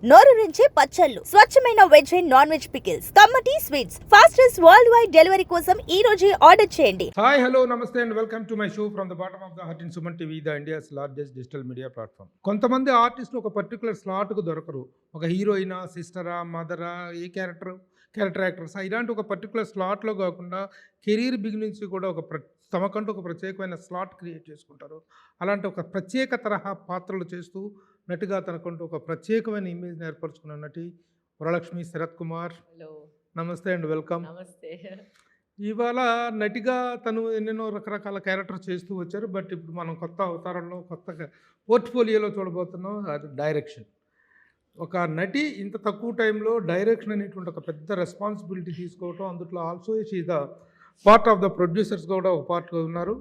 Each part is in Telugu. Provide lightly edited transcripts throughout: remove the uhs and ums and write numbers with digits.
నోరూరించే పచ్చళ్ళు, స్వచ్ఛమైన veg and non veg pickles, కమ్మటి sweets, fastest world wide delivery కోసం ఈ రోజే ఆర్డర్ చేయండి. హాయ్ హలో నమస్తే and welcome to my show from the bottom of the heart in Suman TV, the India's largest digital media platform. కొంతమంది ఆర్టిస్టులు ఒక పర్టికులర్ స్లాట్కు దొరకరు. ఒక హీరోయినా, సిస్టరా, మదరా, ఏ క్యారెక్టర్ యాక్టర్స్ ఇలాంటి ఒక పర్టికులర్ స్లాట్లో కాకుండా కెరీర్ బిగినింగ్స్ కూడా తమకంటూ ఒక ప్రత్యేకమైన స్లాట్ క్రియేట్ చేసుకుంటారు. అలాంటి ఒక ప్రత్యేక తరహా పాత్రలు చేస్తూ నటిగా తనకంటూ ఒక ప్రత్యేకమైన ఇమేజ్ని ఏర్పరచుకున్న నటి వరలక్ష్మి శరత్ కుమార్. హలో, నమస్తే అండ్ వెల్కమ్. నమస్తే. ఇవాళ నటిగా తను ఎన్నెన్నో రకరకాల క్యారెక్టర్ చేస్తూ వచ్చారు. బట్ ఇప్పుడు మనం కొత్త అవతారంలో కొత్త పోర్ట్ఫోలియోలో చూడబోతున్నాం. అది డైరెక్షన్. ఒక నటి ఇంత తక్కువ టైంలో డైరెక్షన్ అనేటువంటి ఒక పెద్ద రెస్పాన్సిబిలిటీ తీసుకోవటం, అందులో also she the part of the producers కూడా ఒక పార్ట్గా ఉన్నారు.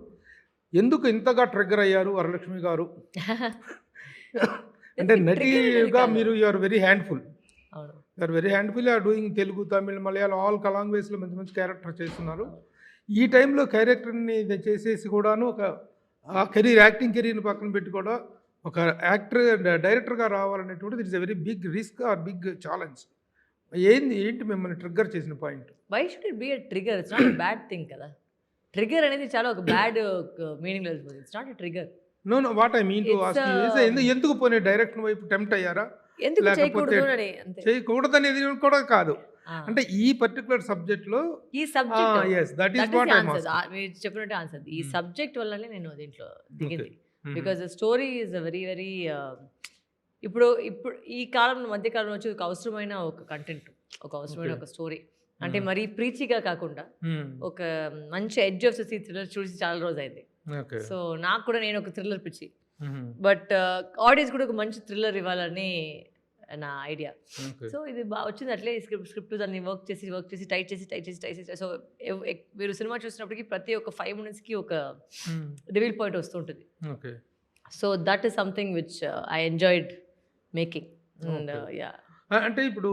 ఎందుకు ఇంతగా ట్రిగ్గర్ అయ్యారు వరలక్ష్మి గారు? అంటే నటిగా మీరు you're very handful. You're very handful. Are doing Telugu, Tamil, Malayalam all లాంగ్వేజ్లో మంచి మంచి క్యారెక్టర్ చేస్తున్నారు. ఈ టైంలో క్యారెక్టర్ని చేసేసి కూడాను ఒక యాక్టింగ్ కెరీర్ని పక్కన పెట్టి కూడా ఒక డైరెక్టర్గా రావాలనేటువంటిది it's a very big risk or big challenge. ఏంటి మిమ్మల్ని ట్రిగ్గర్ చేసిన point? Why should it be a trigger? It's not bad thing కదా. ట్రిగర్ అనేది చాలా ఒక బ్యాడ్ మీనింగ్ లేదు. It's not a trigger. No what I mean to ask you, ఎందుకు పోనీ డైరెక్షన్ వైపు టెంప్ట్ అయ్యారా? ఎందుకు చేయకూడదనేది కూడా కాదు, అంటే ఈ పర్టికులర్ సబ్జెక్ట్లో ఈ సబ్జెక్ట్ మీరు చెప్పినట్టు ఆన్సర్. ఈ సబ్జెక్ట్ వల్లనే నేను దీంట్లో దిగింది. Because the story is very very ఇప్పుడు ఈ కాలంలో, మధ్య కాలంలో వచ్చి ఒక అవసరమైన ఒక కంటెంట్, ఒక అవసరమైన ఒక స్టోరీ. అంటే మరీ ప్రీచిగా కాకుండా ఒక మంచి ఎడ్జ్ ఆఫ్ ది థ్రిల్లర్ చూసి చాలా రోజు అయింది. సో నాకు కూడా, నేను ఒక థ్రిల్లర్ పిచ్చి, బట్ ఆడియన్స్ కూడా ఒక మంచి థ్రిల్లర్ ఇవ్వాలని నా ఐడియా. సో ఇది బాగా వచ్చింది. అట్లే స్క్రిప్ట్ దాన్ని వర్క్ చేసి టైట్ చేసి సో మీరు సినిమా చూసినప్పటికీ ప్రతి ఒక్క 5 minutesకి ఒక రివీల్ పాయింట్ వస్తుంటుంది. So that is something which I enjoyed making. And yeah, అంటే ఇప్పుడు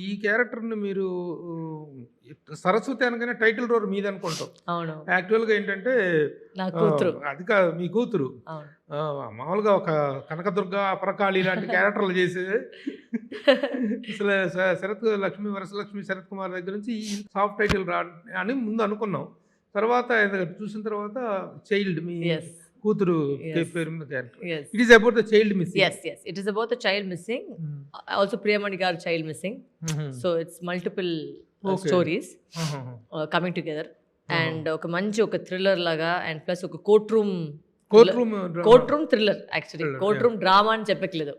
ఈ క్యారెక్టర్ని మీరు సరస్వతి అనగానే టైటిల్ రోల్ మీద అనుకుంటాం. అవును, యాక్చువల్గా ఏంటంటే నా కూతురు. అది కాదు, మీ కూతురు. మామూలుగా ఒక కనకదుర్గ, అపరకాళి లాంటి క్యారెక్టర్లు చేసి అసలు వరలక్ష్మి శరత్ కుమార్ దగ్గర నుంచి ఈ సాఫ్ట్ టైటిల్ రా అని ముందు అనుకున్నాం. తర్వాత చూసిన తర్వాత చైల్డ్, మీ కూతురు పేరు మీద character. It is about the child missing. yes it is about the child missing. Also Priyamani garu child missing. So it's multiple stories coming together and ఒక మంచి ఒక థ్రిల్లర్ లాగా, అండ్ ప్లస్ ఒక court room thriller. Actually court room drama అని చెప్పట్లేదు,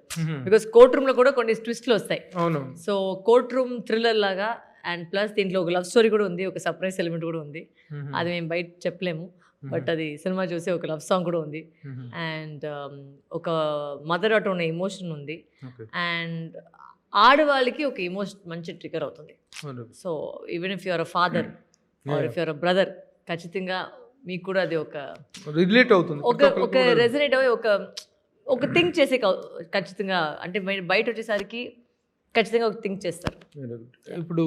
బికాస్ కోర్ట్ రూమ్ లో కూడా కొన్ని ట్విస్ట్లు వస్తాయి. సో కోర్ట్ రూమ్ థ్రిల్లర్ లాగా, అండ్ ప్లస్ దీంట్లో ఒక లవ్ స్టోరీ కూడా ఉంది, ఒక సర్ప్రైజ్ ఎలిమెంట్ కూడా ఉంది. అది మేము బయట చెప్పలేము, బట్ అది సినిమా చూసి ఒక లవ్ సాంగ్ కూడా ఉంది, అండ్ ఒక మదర్ అటు ఉన్న ఎమోషన్ ఉంది, అండ్ ఆడవాళ్ళకి ఒక ఎమోషన్ మంచి ట్రిగర్ అవుతుంది. So even if your a father or if your a brother, ఖచ్చితంగా మీకు కూడా అది ఒక రిలేట్ అవుతుంది, ఒక రెజనేట్ అయ్యి ఒక థింక్ చేసే ఖచ్చితంగా. అంటే బయట వచ్చేసరికి ఖచ్చితంగా ఒక థింక్ చేస్తారు. ఇప్పుడు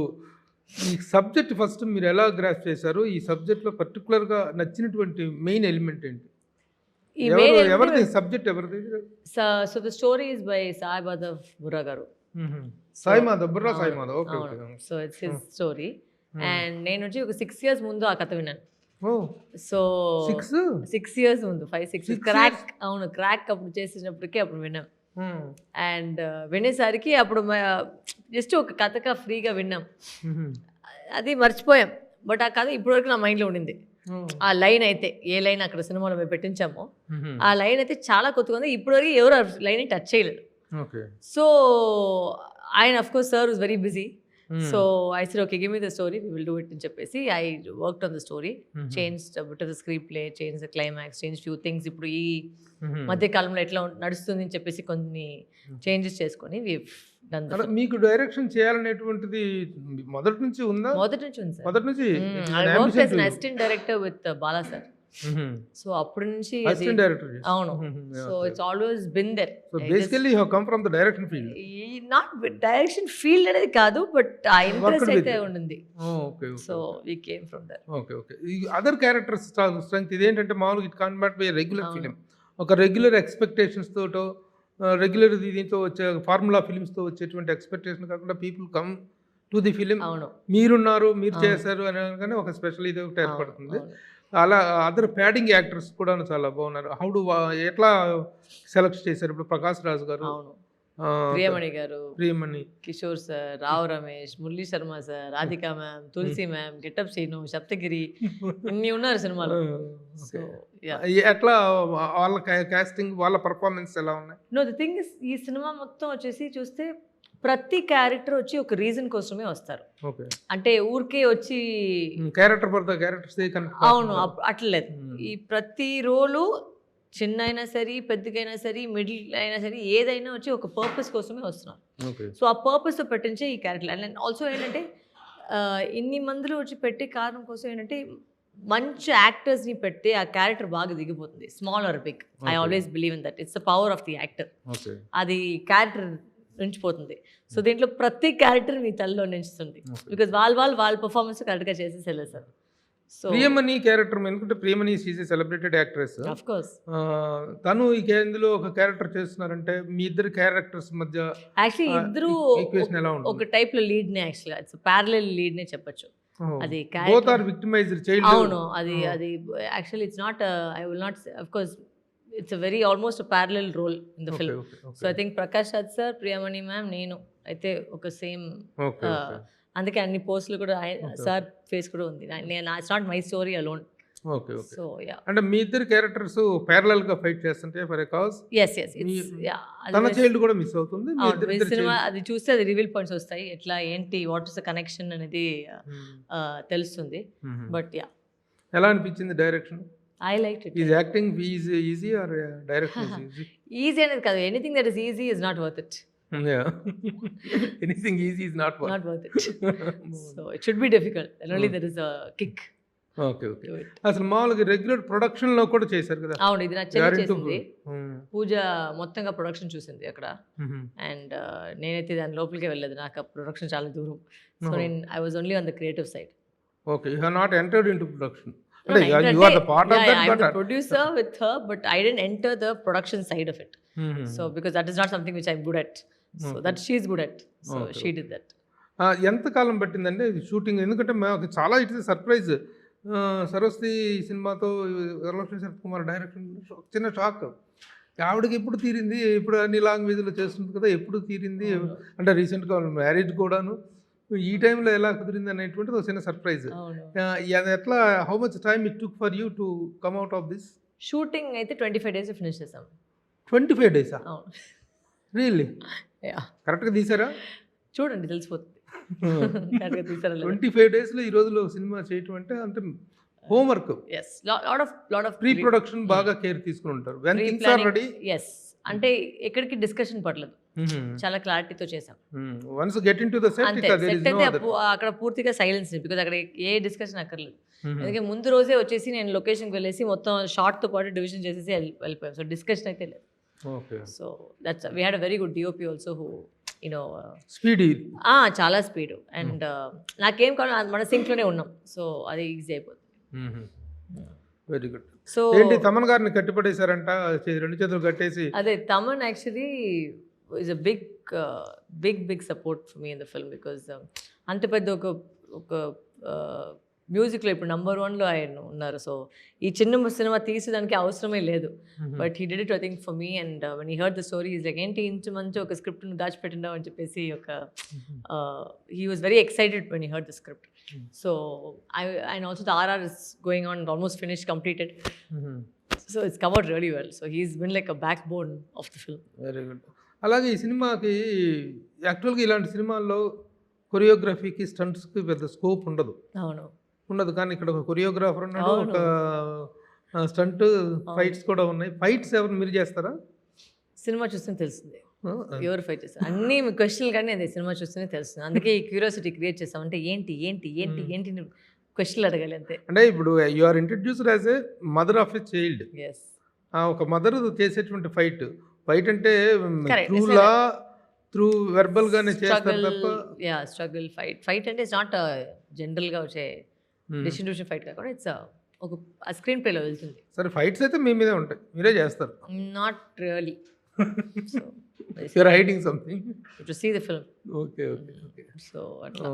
ఈ సబ్జెక్ట్ ఫస్ట్ మీరు ఎలా గ్రాస్ చేశారు? ఈ సబ్జెక్ట్లో పర్టికులర్గా నచ్చినటువంటి మెయిన్ ఎలిమెంట్ ఏంటి? ఎవరిది సబ్జెక్ట్? ఎవరిది? So the story is by Sai Madhav Burra గారు. Sai Madhav. Okay. So it's his story, and నేను వచ్చి ఒక 6 years ముందు ఆ కథ విన్నాను. సో 6 years ముందు, 5-6 క్రాక్. అవును, క్రాక్ అప్పుడు చేసినప్పటికీ అప్పుడు విన్నాం. అండ్ వినేసరికి అప్పుడు జస్ట్ ఒక కథగా ఫ్రీగా విన్నాం, అది మర్చిపోయాం. బట్ ఆ కథ ఇప్పటివరకు నా మైండ్లో ఉండింది. ఆ లైన్ అయితే, ఏ లైన్ అక్కడ సినిమాలో మేము పెట్టించామో ఆ లైన్ అయితే చాలా కొత్తగా ఉంది. ఇప్పటివరకు ఎవరు ఆ లైన్ టచ్ చేయలేదు. సో ఆయన, of course sir was very busy. So I said okay, give me the story, we will do it అని చెప్పేసి I worked on the story, changed bit of the screen play, change the climax, change few things. ఇప్పుడు ఈ మధ్య కాలంలో ఎట్లా నడుస్తుంది అని చెప్పేసి కొన్ని చేంజెస్ చేసుకొని మీకు డైరెక్షన్ చేయాలనేటువంటిది మొదటి నుంచి ఉందా? మొదటి నుంచి ఉంది సార్. మొదటి నుంచి assistant director with Bala sir. So అప్పటి నుంచి అవును. So it's always been there. So basically you have come from the direction field. Not direction field అనేది కాదు, బట్ ఆ ఇంట్రెస్ట్ అయితే ఉండింది. Okay. So we came from that. Okay. ఈ అదర్ క్యారెక్టర్స్ స్ట్రెంగ్త్ ఇదేంటంటే మామూలుగా it can't not be regular film. ఒక రెగ్యులర్ ఎక్స్పెక్టేషన్స్ తోటో రెగ్యులర్ దీంతో వచ్చే ఫార్ములా ఫిలిమ్స్తో వచ్చేటువంటి ఎక్స్పెక్టేషన్ కాకుండా people come to the film, అవును మీరున్నారు మీరు అవును. చేశారు అనగానే ఒక స్పెషల్ ఇది ఒకటి అవును, ఏర్పడుతుంది. అవును. అలా అదర్ ప్యాడింగ్ యాక్టర్స్ కూడా చాలా బాగున్నారు. ఎట్లా సెలెక్ట్ చేశారు? ఇప్పుడు ప్రకాష్ రాజ్ గారు, అవును ఆ, ప్రియమణి గారు, Priyamani, Kishore sir, Rao Ramesh, Murali Sharma sir, Radhika ma'am, తులసి మ్యామ్, గెటప్ శ్రీను, సప్తగిరి, ఇన్ని ఉన్నారు సినిమాలో. సో ఎట్లా వాళ్ళ కాస్టింగ్, వాళ్ళ పర్ఫార్మెన్స్ ఎలా ఉన్నాయి? నో ది థింగ్ ఇస్, ఈ సినిమా మొత్తం వచ్చేసి చూస్తే ప్రతి క్యారెక్టర్ వచ్చి ఒక రీజన్ కోసమే వస్తారు. ఓకే, అంటే ఊరికే వచ్చి క్యారెక్టర్ ఫర్ ద క్యారెక్టర్స్ అవును అట్లా లేదు. ఈ ప్రతి రోలు చిన్న అయినా సరే, పెద్దగైనా సరే, మిడిల్ అయినా సరే, ఏదైనా వచ్చి ఒక పర్పస్ కోసమే వస్తున్నారు. ఓకే, సో ఆ పర్పస్తో పెట్టించే ఈ క్యారెక్టర్. అండ్ ఆల్సో ఏంటంటే ఇన్ని మందిలో వచ్చి పెట్టే కారణం కోసం ఏంటంటే మంచి యాక్టర్స్ని పెడితే ఆ క్యారెక్టర్ బాగా దిగిపోతుంది, small or big. I Okay. Always believe in that. It's the power of the actor. Okay, అది క్యారెక్టర్ నించిపోతుంది. సో దీంట్లో ప్రతి క్యారెక్టర్ మీ తల్లిలో నించుతుంది. బికాజ్ వాళ్ళ పర్ఫార్మెన్స్ కరెక్ట్గా చేసి వెళ్ళేసారు. సో ప్రియమణి క్యారెక్టర్, ఎందుకంటే Priyamani is a celebrated actress. Of course తను ఇందులో ఒక క్యారెక్టర్ చేస్తున్నారంటే మీ ఇద్దరు క్యారెక్టర్స్ మధ్య యాక్చువల్లీ ఇద్దరు ఈక్వేషన్ ఎలా ఉంటుంది? ఒక టైప్ లో లీడ్ నే, యాక్చువల్గా ఇట్స్ ప్యారలల్ లీడ్ నే చెప్పొచ్చు. అది బోత్ ఆర్ విక్టిమైజ్డ్ చైల్డ్. అవును, అది actually it's not, I will not say, of course it's a very almost parallel role in the film. So I think Prakash Raj sir, Priyamani ma'am, నేను అయితే ఒక సేమ్. అందుకే అన్ని పోస్టులు కూడా సార్ ఫేస్ కూడా ఉంది. నేను it's not my story alone. Okay, okay. So yeah, అంటే మీ ఇద్దరు క్యారెక్టర్స్ ప్యారలల్ గా ఫైట్ చేస్తుంటే for a cause as it's yeah. తన చైల్డ్ కూడా మిస్ అవుతుంది, మీ ఇద్దరు సినిమా అది చూస్తే అది రివీల్ పాయింట్స్ వస్తాయి, ఎట్లా ఏంటి, వాట్ ఇస్ ద కనెక్షన్ అనేది తెలుస్తుంది. బట్ యా, ఎలా అనిపించింది direction? I like it. Is acting easy or direction easy? Easy అనేది కాదు, anything that is easy is not worth it. Anything easy is not worth it. So it should be difficult, and only there is a kick. Okay, okay. అసలు మామూలుగా రెగ్యులర్ ప్రొడక్షన్ లో కూడా చేశారు కదా? అవును, ఇది నా చెల్లి చేసింది. Hmm. పూజ మొత్తంగా ప్రొడక్షన్ చూసింది అక్కడ. అండ్ నేనైతే దాని లోపలికే వెళ్ళలేదు, నాకు ప్రొడక్షన్ చాలా దూరం. సో నేను I was only on the creative side. Okay, you have not entered into production. You are the part of that, I'm but the producer with her, but I didn't enter the production side of it. So because that is not something which I'm good at. So that she is good at. So she did that. ఎంత కాలం పట్టిందండి షూటింగ్? ఎందుకంటే మాకు చాలా ఇట్ ఇస్ సర్ప్రైజ్. సరస్వతి సినిమాతో వరలక్ష్మి శరత్ కుమార్ డైరెక్షన్, చిన్న షాక్. ఆవిడకి ఎప్పుడు తీరింది, ఇప్పుడు అన్ని లాంగ్వేజ్లో చేస్తుంది కదా, ఎప్పుడు తీరింది అంటే రీసెంట్గా మ్యారేజ్ కూడాను, ఈ టైంలో ఎలా కుదిరింది అనేటువంటిది ఒక చిన్న సర్ప్రైజ్. అది ఎట్లా, how much time it took for you to come out of this? Shooting అయితే 25 days ఫినిష్ చేసాం. 25 days? అవును, రియల్లీ? యా, కరెక్ట్గా తీసారా? చూడండి తెలిసిపోతుంది కరెక్ట్గా తీసారా. 25 daysలో ఈ రోజులో సినిమా చేయటం అంటే అంటే homework. yes, lot of pre production బాగా కేర్ తీసుకుని ఉంటారు. when things are ready. yes, అంటే ఎక్కడికి డిస్కషన్ పడలేదు, చాలా క్లారిటీతో చేసాం. Once get into the set, అంతే, సెట్ అయితే అక్కడ పూర్తిగా సైలెన్స్, బికాజ్ అక్కడ ఏ డిస్కషన్ అక్కర్లేదు. అందుకే ముందు రోజే వచ్చేసి నేను లొకేషన్కి వెళ్ళేసి మొత్తం షార్ట్తో పాటు డివిజన్ చేసేసి వెళ్ళిపోయాం. సో డిస్కషన్ అయితే లేదు. Okay, so that's we had a very good DOP also, who you know speedy, చాలా స్పీడ్. అండ్ నాకేం కావాలి మన సింక్లోనే ఉన్నాం, సో అది ఈజీ అయిపోతుంది. Very good. సో ఏంటి తమన్ గారిని కట్టిపడేశారంట, రెండు చేతులు కట్టేసి? అదే, Thaman actually is a big support for me in the film, because అంత పెద్ద ఒక మ్యూజిక్లో ఇప్పుడు నంబర్ 1లో ఆయన ఉన్నారు. సో ఈ చిన్న సినిమా తీసేదానికి అవసరమే లేదు, but he did it I think for me. And when he heard the story is like, ఏంటి ఇంచు మంచి ఒక స్క్రిప్ట్ను దాచిపెట్టినావు అని చెప్పేసి he was very excited when he heard the script. So and also the RR is going on, almost finished, completed. So it's covered really well. So he's been like a back bone of the film. Very good. అలాగే ఈ సినిమాకి యాక్చువల్గా ఇలాంటి సినిమాల్లో కొరియోగ్రఫీకి, స్టంట్స్కి పెద్ద స్కోప్ ఉండదు. ఉండదు, కానీ ఇక్కడ ఒక కొరియోగ్రాఫర్ ఉన్నాడు, ఒక స్టంట్ ఫైట్స్ కూడా ఉన్నాయి. ఫైట్స్ ఎవరు మీరు చేస్తారా? సినిమా చూస్తేనే తెలుస్తుంది ఎవరు ఫైట్ చేస్తారు. అన్ని క్వశ్చన్లు కానీ అదే సినిమా చూస్తేనే తెలుస్తుంది. అందుకే ఈ క్యూరియాసిటీ క్రియేట్ చేస్తాం. అంటే ఏంటి ఏంటి ఏంటి ఏంటి క్వశ్చన్లు అడగాలి అంతే. అంటే ఇప్పుడు you are introduced as a mother of a child. ఒక మదర్ చేసేటువంటి ఫైట్ అంటే త్రూలా త్రూ వెర్బల్ గానే చేస్తారు తప్ప. స్ట్రగుల్ ఫైట్ అంటే ఇట్స్ నాట్ జనరల్ గా వచ్చే డిస్ట్రిబ్యూషన్ ఫైట్ కాకుండా ఇట్స్ ఒక స్క్రీన్ ప్లేలో వెళ్తుంది. సరే, ఫైట్స్ అయితే మీ మీదే ఉంటాయి, మీరే చేస్తారు? Not really. So You're hiding something. To see the film. Okay. So అట్లా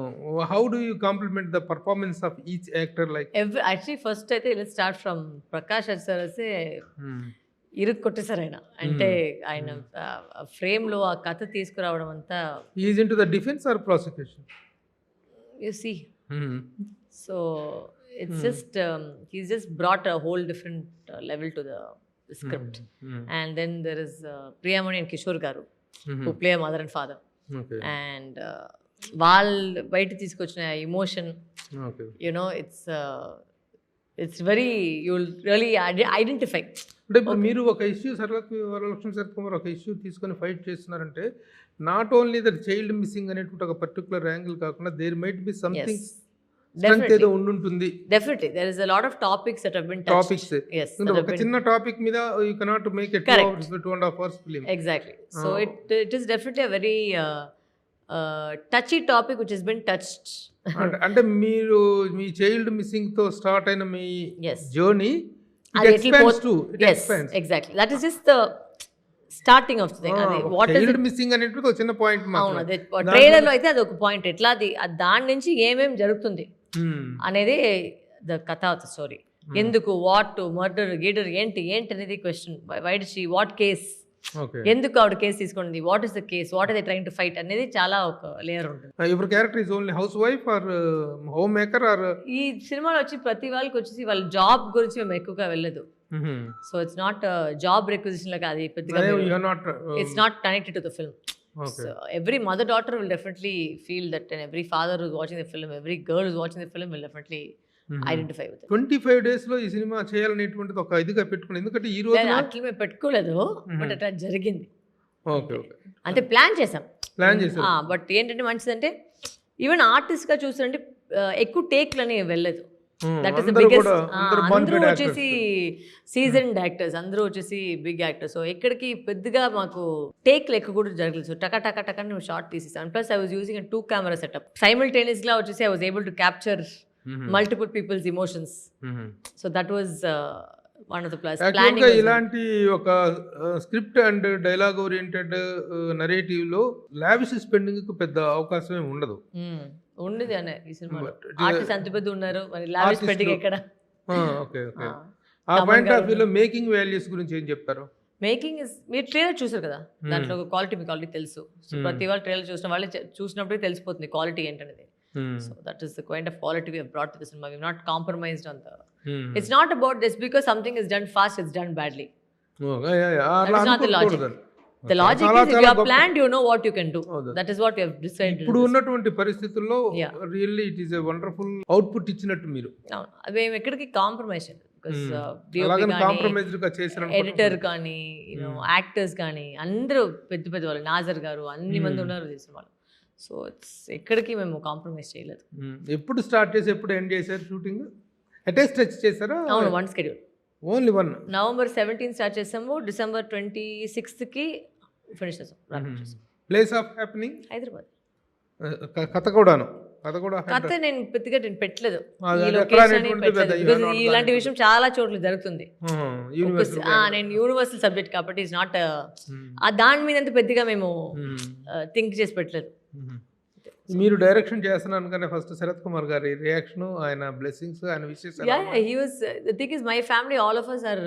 How do you compliment the performance of each actor? Like, actually first అయితే let's start from Prakash sir అయితే ఇరుక్కు కొట్టేశారు ఆయన. అంటే ఆయన ఫ్రేమ్లో ఆ కథ తీసుకురావడం అంతా he is into the defense or prosecution? You see. So it's just he's just brought a whole different level to the script. And then there is Priyamani and Kishore garu who play a mother and father. Okay. And వాళ్ళు బయట తీసుకొచ్చిన emotion, Okay. it's very, you'll really identify. అంటే ఇప్పుడు మీరు ఒక ఇష్యూ వరలక్ష్మి శరత్కుమార్ ఒక ఇష్యూ తీసుకొని ఫైట్ చేస్తున్నారంటే not only that child missing అనేటువంటి ఒక పర్టికులర్ యాంగిల్ కాకుండా there might be something strength ఏదో ఉండుంటుంది. Definitely there is a lot of topics that have been touched. Topics. Yes, ఒక చిన్న టాపిక్ మీద you cannot make it 2 hours 2.5 hours film. Exactly. So it is definitely a very touchy topic which has been touched. అంటే మీరు మీ చైల్డ్ మిస్సింగ్ తో స్టార్ట్ అయిన మీ Yes. Journey And it it will expands both- to it yes, expands. exactly. That is just the starting of the thing. What is child it? Missing అనేటువంటి ఒక చిన్న పాయింట్ అవును, మాత్రమే. అదే ట్రైలర్ లో అయితే అది ఒక పాయింట్. ఎట్లా అది దాని నుంచి ఏమేమి జరుగుతుంది అనేది ద కథ ఆఫ్ ద స్టోరీ. ఎందుకు, వాట్, మర్డర్, గీడర్ ఏంటి అనేది question. Why did she, what case, okay. ఎందుకు ఆవిడ కేసు తీసుకుంది, what is the case, what are they trying to fight అనేది చాలా ఒక లేయర్ ఉంటుంది. Your character is only housewife or homemaker or? ఈ సినిమాలో వచ్చి ప్రతి వాళ్ళకి వచ్చేసి వాళ్ళ జాబ్ గురించి మేము ఎక్కువగా వెళ్ళదు. So it's not job requisition లాగా అది పెద్దగా it's not connected to the film. Okay. So every mother daughter will definitely feel that, and every father who's watching the film, every girl who's watching the film will definitely identify with it. 25 days లో ఈ సినిమా చేయాలనేటువంటిది ఒక ఇదిగా పెట్టుకుని, ఎందుకంటే ఈ రోజు అట్లా మేము పెట్టుకోలేదు, బట్ అట్లా జరిగింది. ఓకే అంటే ప్లాన్ చేసాం. చేశారు. బట్ ఏంటంటే మంచిదంటే ఈవెన్ ఆర్టిస్ట్గా చూస్తుంటే ఎక్కువ టేక్లు అనేవి వెళ్ళలేదు. That is the biggest. అందరూ వచ్చేసి సీజన్డ్ యాక్టర్స్, అందరూ వచ్చేసి బిగ్ యాక్టర్స్. సో ఎక్కడికి పెద్దగా మాకు టేక్లు ఎక్కువ కూడా జరగలేదు. సో టకా టకా టకా మేము షార్ట్ తీసేసాం. Plus I was using 2 camera setup. సైమల్టేనియస్గా వచ్చేసి I was able to capture multiple peoples emotions. So that was one of the plus. యాక్చువల్గా ఇలాంటి ఒక script and dialogue oriented narrative లో లావిష్ స్పెండింగ్ కు పెద్ద అవకాశం ఉండదు. ఉండేది అనే ఈ సినిమాలో ఆర్టిస్ట్ అంత పెద్ద ఉన్నారు, మరి లావిష్ స్పెండింగ్ ఎక్కడ? ఓకే. ఆ పాయింట్ ఆఫ్ వ్యూలో మేకింగ్ వాల్యూస్ గురించి ఏం చెప్తారు? మేకింగ్ ఇస్, మీరు ట్రైలర్ చూసారు కదా, దాంట్లో ఒక క్వాలిటీ మీకు ఆల్రెడీ తెలుసు. సో ప్రతి వాళ్ళు ట్రైలర్ చూసిన వాళ్ళే చూసినప్పుడే తెలిసిపోతుంది క్వాలిటీ ఏంటనేది. So that is the kind of quality we have brought to the cinema. We have not compromised on the. It's not about this because something is done fast, it's done badly. That is not the logic. The logic is if you have planned, you know what you can do. That is what we have decided. ఇప్పుడు ఉన్నటువంటి పరిస్థితుల్లో really it is a wonderful output ఇచ్చినట్టు మీరు. అవి ఎక్కడికి కాంప్రమైజ్ చేయలేదు. ఎడిటర్ కానీ, యాక్టర్స్ కానీ అందరూ పెద్ద పెద్ద వాళ్ళు, నాజర్ గారు, అన్ని మంది ఉన్నారు ఈ సినిమాలో. సో ఇట్స్ ఎక్కడికి మేము కాంప్రమైజ్ చేయలేదు. ఎప్పుడు స్టార్ట్ చేసి ఎప్పుడు ఎండ్ చేశారు షూటింగ్? అటాచ్ టచ్ చేశారా? అవును, one schedule. Only one. November 17 start చేసాము, December 26కి ఫినిష్ చేసాం. Place of happening Hyderabad. కథ కూడాను. కథ నేను పెద్దగా పెట్టలేదు, ఈ లొకేషన్ అని పెట్టలేదు. ఇలాంటి విషయం చాలా చోట్ల జరుగుతుంది. నేను యూనివర్సల్ సబ్జెక్ట్ కాబట్టి ఇట్స్ నాట్ దాని మీద అంత పెద్దగా మేము థింక్ చేసి పెట్టలేదు. మీరు డైరెక్షన్ చేస్తున్నాను కానీ ఫస్ట్ శరత్ కుమార్ గారి రియాక్షన్, ఆయన బ్లెస్సింగ్స్, ఆయన wishes. He was the thing is my family all of us are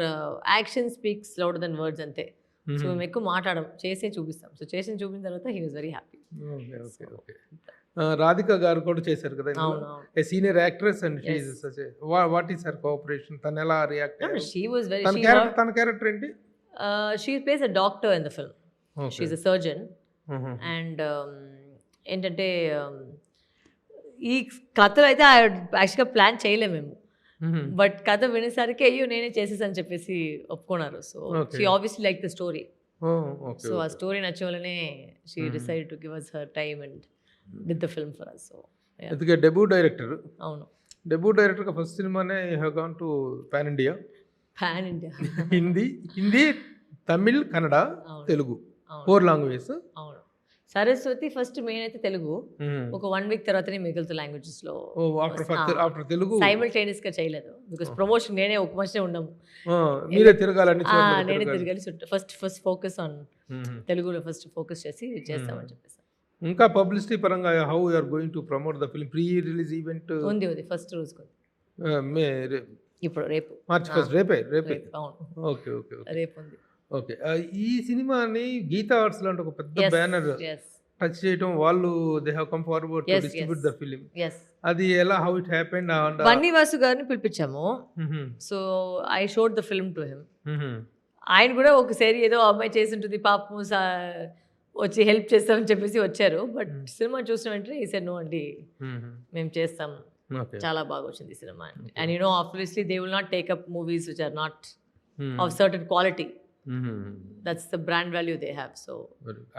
action speaks louder then words అంతే. సో మేము ఎక్కువ మాట్లాడడం, చేసే చూపిస్తాం. సో చేసి చూపిన తర్వాత he was very happy. Radhika గారు కూడా చేశారు కదా, a senior actress and she is such a what is her cooperation? తన ఎలా రియాక్ట్ అయ్యారు? షీ వాస్ వెరీ, తన క్యారెక్టర్ ఏంటి? She plays a doctor in the film. She is a surgeon. And ఏంటంటే ఈ కథలో అయితే యాక్చువల్గా ప్లాన్ చేయలేము మేము, బట్ కథ వినేసరికి అయ్యో నేనే చేసేసని చెప్పేసి ఒప్పుకున్నారు. So she obviously like the story. So ఆ స్టోరీ నచ్చవల్లనే she decide to give us her time and did the film for us. So అందుకే డెబ్యూ డైరెక్టర్. అవును, డెబ్యూ డైరెక్టర్ ఫస్ట్ సినిమానే you have gone to pan India. Hindi, Tamil, Kannada, Telugu, 4 languages. అవును. సరస్వతి ఫస్ట్ మెయిన్ అయితే తెలుగు, ఒక 1 వీక్ తర్వాతనే మిగతా లాంగ్వేజెస్ లో ఆఫ్టర్ తెలుగు సైమల్టేనియస్ గా చేయలేదు, బికాస్ ప్రమోషన్ నేనే ఒక మనిషి ఉండము, మీరే తిరగాలని నేనే తిరగాలి. ఫస్ట్ ఫోకస్ ఆన్ తెలుగులో ఫస్ట్ ఫోకస్ చేసి చేస్తామని చెప్పేసి. ఇంకా పబ్లిసిటీ పరంగా how you are going to promote the film? Pre release event ఉంది ఫస్ట్ రోజు మే ఇప్పుడు రేపు మార్చ్ ఫస్ట్, రేపే అవును ఓకే ఓకే రేపు ఉంది. ఓకే. ఈ సినిమాని గీతా ఆర్ట్స్ లాంటి ఒక పెద్ద బ్యానర్ టచ్ చేయడం, వాళ్ళు they have come forward to distribute the film. అది ఎలా, how it happened? Bunny Vasu గారిని పిలిపించాము. So I showed the film to him. ఆయన కూడా ఒకసారి ఏదో అమ్మాయి చేసి ఉంటుంది పాపం వచ్చి హెల్ప్ చేస్తామని చెప్పేసి వచ్చారు. బట్ సినిమా చూసిన వెంటనే ఈ సార్ నో అండి, మేము చేస్తాం, చాలా బాగా వచ్చింది cinema. And you know obviously they will not take up movies which are not of certain quality. That's the brand value they have. So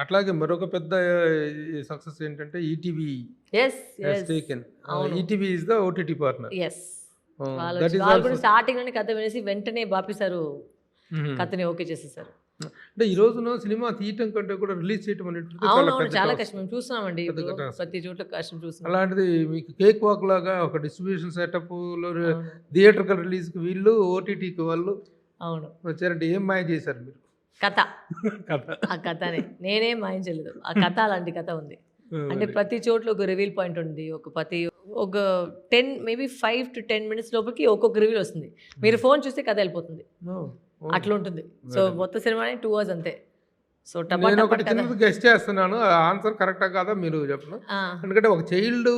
అట్లాగే మరొక పెద్ద సక్సెస్ ఏంటంటే ETV taken. ETV is the OTT partner. వాళ్ళు కూడా స్టార్టింగ్ లోనే కథ వినేసి వెంటనే బాపేశారు, కథని ఓకే చేసేసారు. అంటే ఈ రోజున సినిమా తీయటం కంటే కూడా రిలీజ్ చేయటం అనేది చాలా కష్టం. మేము చూస్తున్నామండి ప్రతి చోట్ల కష్టం చూస్తున్నాం. అలాంటిది మీకు కేక్ వాక్ లాగా ఒక డిస్ట్రిబ్యూషన్ సెటప్ లో థియేటర్కల్ రిలీజ్ కి వీళ్ళు, ఓటీటీకి వాళ్ళు అవును వచ్చారంటే ఏం మాయ చేశారు మీరు? కథ ఆ కథనే, నేనేం మాయించలేదు. ఆ కథ అలాంటి కథ ఉంది. అంటే ప్రతి చోట్ల ఒక రివీల్ పాయింట్ ఉంది. ఒక 10 మేబీ 5 to 10 minutes లోపలికి ఒక్కొక్క రివీల్ వస్తుంది. మీరు ఫోన్ చూస్తే కథ వెళ్ళిపోతుంది, అట్లా ఉంటుంది. సో మొత్తం సినిమానే 2 hours అంతే. సో నేను ఒకటి చిన్నది గెస్ట్ చేస్తున్నాను, ఆన్సర్ కరెక్టా కాదా మీరు చెప్పను. ఎందుకంటే ఒక చైల్డ్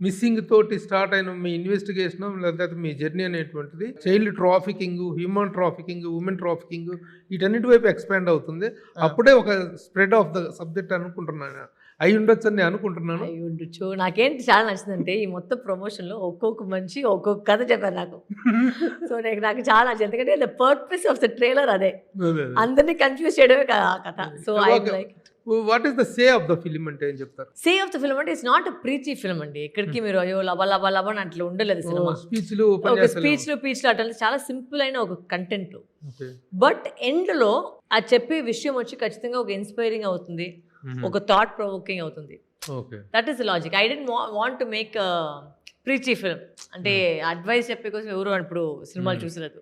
మిస్సింగ్ తోటి స్టార్ట్ అయిన మీ ఇన్వెస్టిగేషన్ లేకపోతే మీ జర్నీ అనేటువంటిది child trafficking, human trafficking, women trafficking వీటన్నిటి వైపు ఎక్స్పాండ్ అవుతుంది. అప్పుడే ఒక స్ప్రెడ్ ఆఫ్ ద సబ్జెక్ట్ అనుకుంటున్నాను, అయి ఉండొచ్చు అని అనుకుంటున్నాను. అయి ఉండొచ్చు. నాకేంటి చాలా నచ్చిందంటే ఈ మొత్తం ప్రమోషన్లో ఒక్కొక్క మనిషి ఒక్కొక్క కథ చెప్పారు నాకు. సో నాకు చాలా నచ్చింది, ఎందుకంటే the purpose of the trailer అదే, అందరినీ కన్ఫ్యూజ్ చేయడమే ఆ కథ. So I like what is the say of the film అంటే ఏం చెప్తారు? సే ఆఫ్ ద ఫిల్మ్ అంటే it's not a preachy film అండి. ఎక్కడికి మీరు అయ్యో లబ లబ లబ అని అట్లా ఉండలేదు సినిమా. స్పీచ్లు అట్లా చాలా సింపుల్ అయిన ఒక కంటెంట్. బట్ ఎండ్లో అది చెప్పే విషయం వచ్చి ఖచ్చితంగా ఒక ఇన్స్పైరింగ్ అవుతుంది, ఒక థాట్ ప్రొవోకింగ్ అవుతుంది. That is the logic. I don't want to make preachy film. అంటే అడ్వైస్ చెప్పే కోసం ఎవరు ఇప్పుడు సినిమాలు చూసలేదు.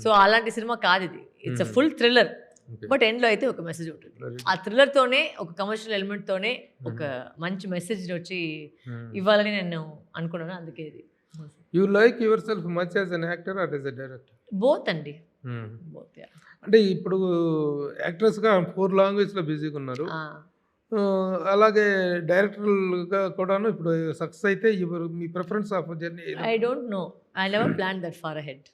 సో అలాంటి సినిమా కాదు ఇది. It's a full thriller, but ఎండ్లో అయితే ఒక మెసేజ్ ఉంటుంది. ఆ థ్రిల్లర్తోనే ఒక కమర్షియల్ ఎలిమెంట్తోనే ఒక మంచి మెసేజ్ వచ్చి ఇవ్వాలని నేను అనుకున్నాను. అందుకే ఇది. You like your self much as an actor are as a director? Both అండి, బోత్. అంటే ఇప్పుడు యాక్ట్రెస్గా 4 లాంగ్వేజ్లో బిజీగా ఉన్నారు, అలాగే డైరెక్టర్గా కూడాను ఇప్పుడు సక్సెస్ అయితే మీ preference of journey? I don't know, I never plan that far ahead.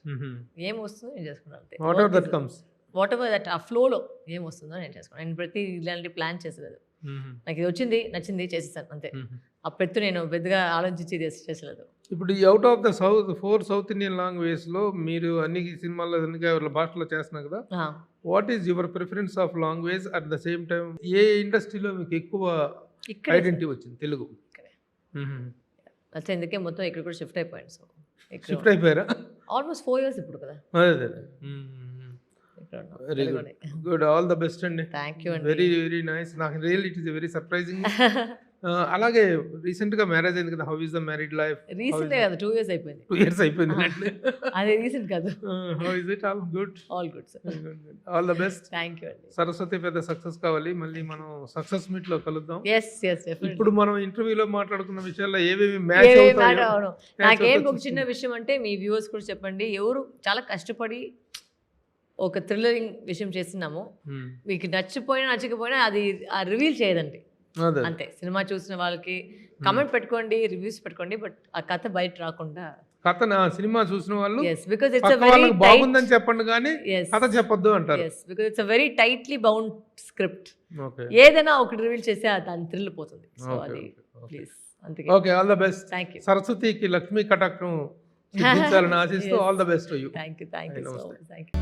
ఏం వస్తుందో నేను చేసుకున్నాను అంతే. Whatever that comes, whatever that ఆ ఫ్లోలో ఏం వస్తుందో నేను చేసుకున్నాను. నేను ప్రతి ఇలాంటి ప్లాన్ చేసలేదు. నాకు ఇది వచ్చింది, నచ్చింది, చేసేసాను అంతే. ఆ పెద్ద నేను పెద్దగా ఆలోచించి చేసలేదు. ఇప్పుడు ఈ out of the 4 south Indian లాంగ్వేజ్లో మీరు అన్ని సినిమాల్లో అన్ని భాషలో చేస్తున్నారు కదా, what is your preference of language? At the same time ఏ ఇండస్ట్రీలో మీకు ఎక్కువ ఐడెంటిటీ వచ్చింది? తెలుగు అసలు ఎందుకే మొత్తం ఇక్కడ కూడా షిఫ్ట్ అయిపోయాను. సో షిఫ్ట్ అయిపోయారా? ఆల్మోస్ట్ 4 years ఇప్పుడు కదా. అదే very good, good, all the best అండి. థ్యాంక్ యూ అండి. Very very nice. నాకు real it is very surprising. అలాగే రీసెంట్ గా మ్యారేజ్ అయింది కదా, how is the married life? Recent కాదు, 2 years అయిపోయింది. 2 years అయిపోయింది. అది రీసెంట్ కాదు. How is it? All good, all good sir. All the best. Thank you అండి. సరస్వతి పెద్ద సక్సెస్ కావాలి. మళ్ళీ మనం సక్సెస్ మీట్ లో కలుద్దాం. yes definitely. ఇప్పుడు మనం ఇంటర్వ్యూలో మాట్లాడుకున్న విషయాల్లో ఏవేవి మ్యాచ్ అవుతాయో. నాకేం ఒక చిన్న విషయం అంటే మీ వ్యూవర్స్ కూడా చెప్పండి, ఎవరు చాలా కష్టపడి ఒక థ్రిల్లరింగ్ విషయం చేస్తున్నాము, మీకు నచ్చకపోయినా అది రివీల్ చేయదండి అంతే. సినిమా చూసిన వాళ్ళకి కమెంట్ పెట్టుకోండి, రివ్యూస్ పెట్టుకోండి, బట్ ఆ కథ బయట రాకుండా. కథ సినిమా చూసిన వాళ్ళు బికాజ్ ఇట్స్ వెరీ బాగుందని చెప్పండి కానీ కథ చెప్పొద్దు అంటారు. Because it's very tightly bound script. ఏదైనా ఒకటి రివీల్ చేస్తే దాని థ్రిల్ పోతుంది. సో అది ప్లీజ్ అంతే. Okay, all the best. Thank you. సరస్వతికి లక్ష్మీ కటాక్షం సిద్ధించాలని ఆశిస్తూ all the best to you. Thank you so much. Thank you.